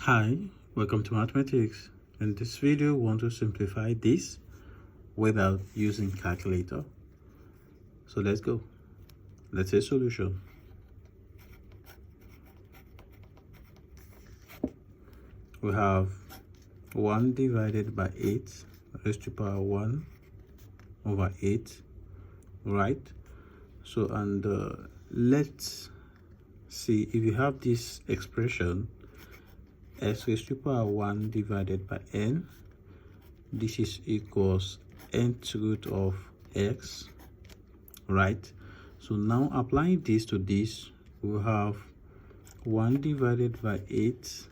Hi, welcome to mathematics. In this video, we want to simplify this without using calculator. So let's go. Let's say solution. We have 1 divided by 8 raised to power 1 over 8, right? So, let's see if you have this expression x raised to power 1 divided by n. This is equals nth root of x, right? So now applying this to this, we have 1 divided by 8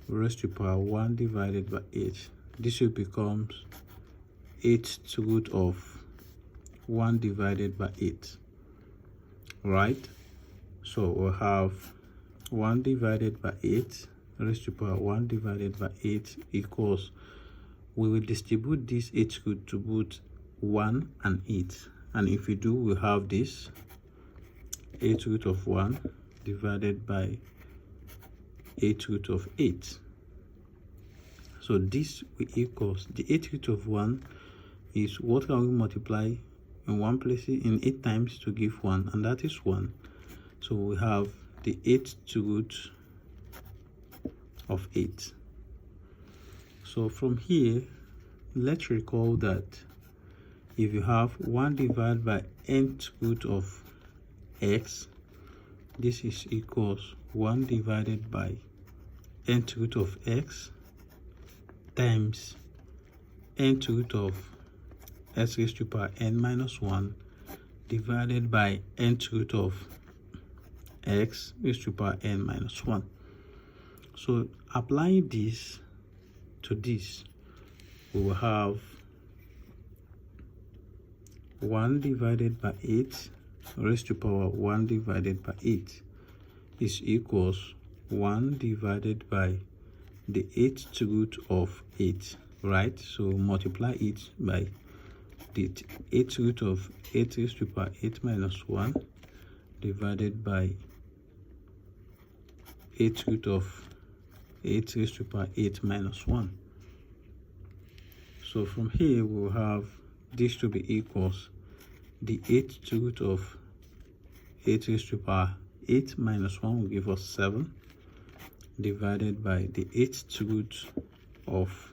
raised to power 1 divided by 8. This will become 8th root of 1 divided by 8, right? So we'll have 1 divided by 8 raised to power 1 divided by 8 equals, we will distribute this 8 root to both 1 and 8. And if we do, we have this 8 root of 1 divided by 8 root of 8. So this will equals the 8 root of 1 is what can we multiply in one place in 8 times to give 1, and that is 1. So we have the 8th root of 8. So from here, let's recall that if you have 1 divided by nth root of x, this is equals 1 divided by nth root of x times nth root of x raised to power n minus 1 divided by nth root of x raised to power n minus 1. So applying this to this, we will have 1 divided by 8 raised to power 1 divided by 8 is equals 1 divided by the 8th root of 8, right? So multiply it by the 8th root of 8 raised to power 8 minus 1 divided by 8th root of 8 raised to power 8 minus 1. So from here, we'll have this to be equals the 8th root of 8 raised to power 8 minus 1 will give us 7 divided by the 8th root of,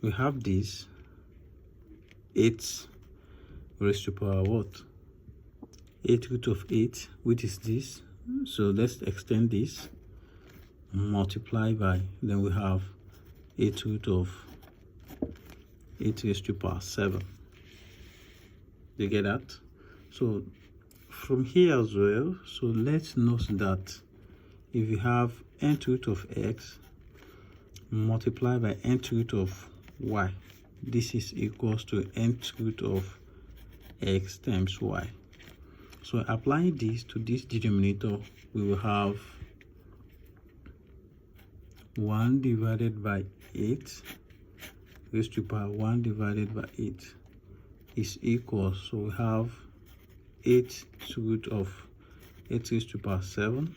we have this 8 raised to power what? 8 root of 8, which is this. So let's extend this, multiply by, then we have 8 root of 8 raised to power 7. You get that? So from here as well, so let's note that if you have nth root of x multiply by nth root of y, this is equals to nth root of x times y. So applying this to this denominator, we will have 1 divided by 8 raised to power 1 divided by 8 is equals, so we have 8th root of 8 raised to power 7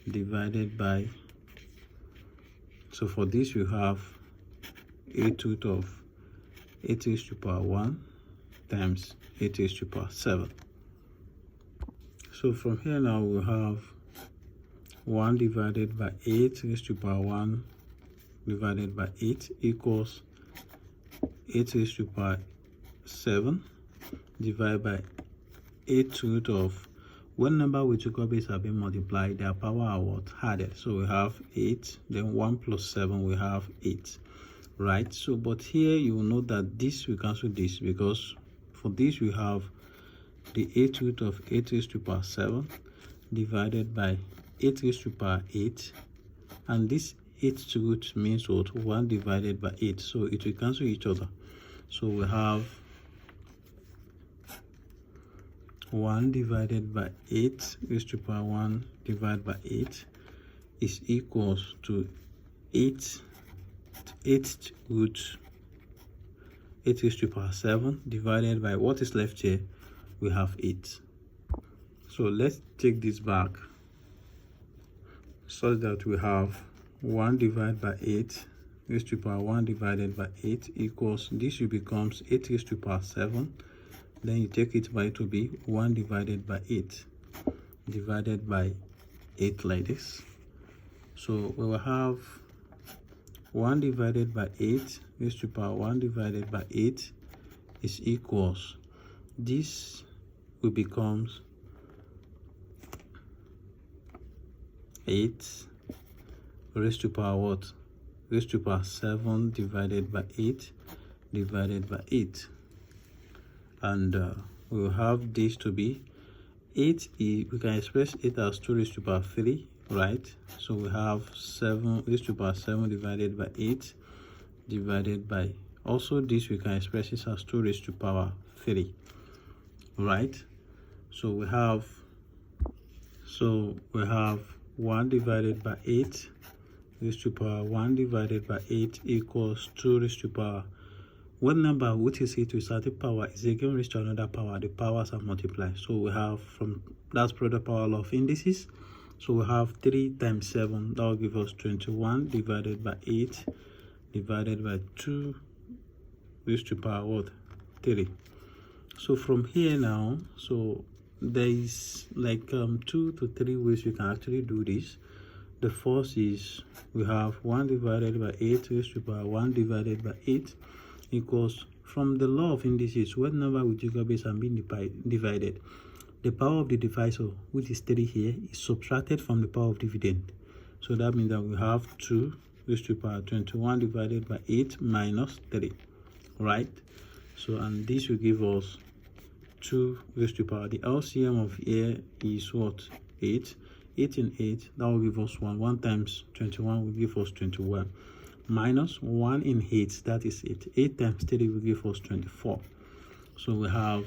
divided by, so for this we have 8 root of 8 raised to power 1 times 8 raised to power 7. So from here now we have 1 divided by 8 raised to power 1 divided by 8 equals 8 raised to power 7 divided by 8 root of, when number with equal base have been multiplied, their power are what? Added. So we have 8, then 1 plus 7, we have 8, right? So but here you will note that this will cancel this, because for this we have the 8 root of 8 raised to power 7 divided by 8 raised to power 8, and this 8th root means what? 1 divided by 8, so it will cancel each other. So we have 1 divided by 8 raised to power 1 divided by 8 is equals to 8th root 8 raised to power 7 divided by what is left here, we have 8. So let's take this back. such that we have 1 divided by 8 raised to power 1 divided by 8 equals, this will becomes 8 raised to power 7. Then you take it by to be 1 divided by 8 divided by 8 like this. So we will have 1 divided by 8 raised to power 1 divided by 8 is equals, this will becomes 8 raised to power what? Raised to power 7 divided by 8 divided by 8. And we will have this to be 8. We can express 8 as 2 raised to power 3, right? So we have 7 raised to power 7 divided by 8 divided by, also this we can express this as 2 raised to power 3, right? So we have 1 divided by 8 raised to power 1 divided by 8 equals 2 raised to power, what number which is it to certain power is again raised to another power, the powers are multiplied. So we have, from that's product power law of indices, so we have 3 times 7, that will give us 21 divided by 8 divided by 2 raised to power what? 3. So from here now, so there is like 2 to 3 ways we can actually do this. The first is we have 1 divided by 8 raised to power 1 divided by 8 equals, from the law of indices, what number with Jacobians are being divided, the power of the divisor, which is 3 here, is subtracted from the power of dividend. So that means that we have 2 raised to power 21 divided by 8 minus 3, right? So, and this will give us 2 raised to power, the LCM of here is what? 8. 8 and 8, that will give us 1. 1 times 21 will give us 21. Minus 1 in 8, that is 8. 8 times 3 will give us 24. So we have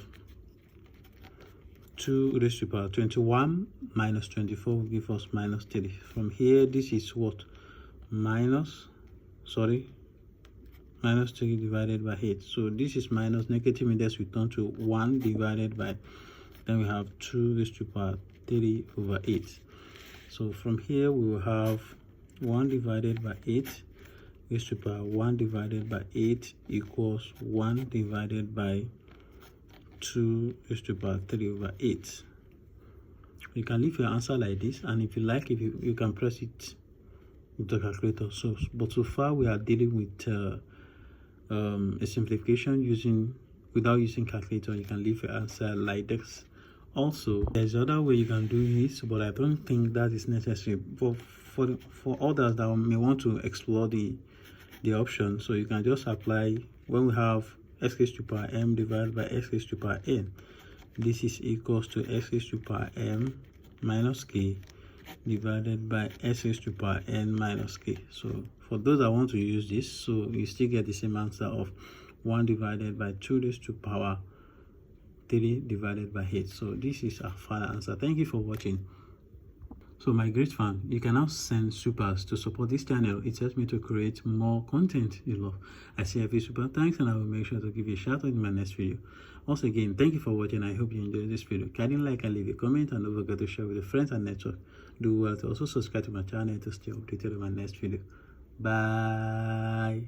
2 raised to power 21 minus 24 will give us minus 3. From here, this is what? Minus 3 divided by 8. So this is minus, negative index will turn to 1 divided by, then we have 2 raised to power 3 over 8. So from here we will have 1 divided by 8 raised to power 1 divided by 8 equals 1 divided by 2 raised to power 3 over 8. You can leave your answer like this, and if you like, if you can press it with the calculator. So but so far we are dealing with a simplification without using calculator. You can leave your answer like this. Also, there's other way you can do it, but I don't think that is necessary. But for others that may want to explore the option, so you can just apply, when we have x raised to power m divided by x raised to power n, this is equals to x raised to power m minus k divided by x raised to power n minus k. So for those that want to use this, so you still get the same answer of 1 divided by 2 raised to power 3 divided by 8. So this is our final answer. Thank you for watching. So my great fan, you can now send supers to support this channel. It helps me to create more content you love. I say every super thanks, and I will make sure to give you a shout out in my next video. Once again, thank you for watching. I hope you enjoyed this video. Kindly like and leave a comment, and don't forget to share with your friends and network. Do well to also subscribe to my channel to stay updated on my next video. Bye.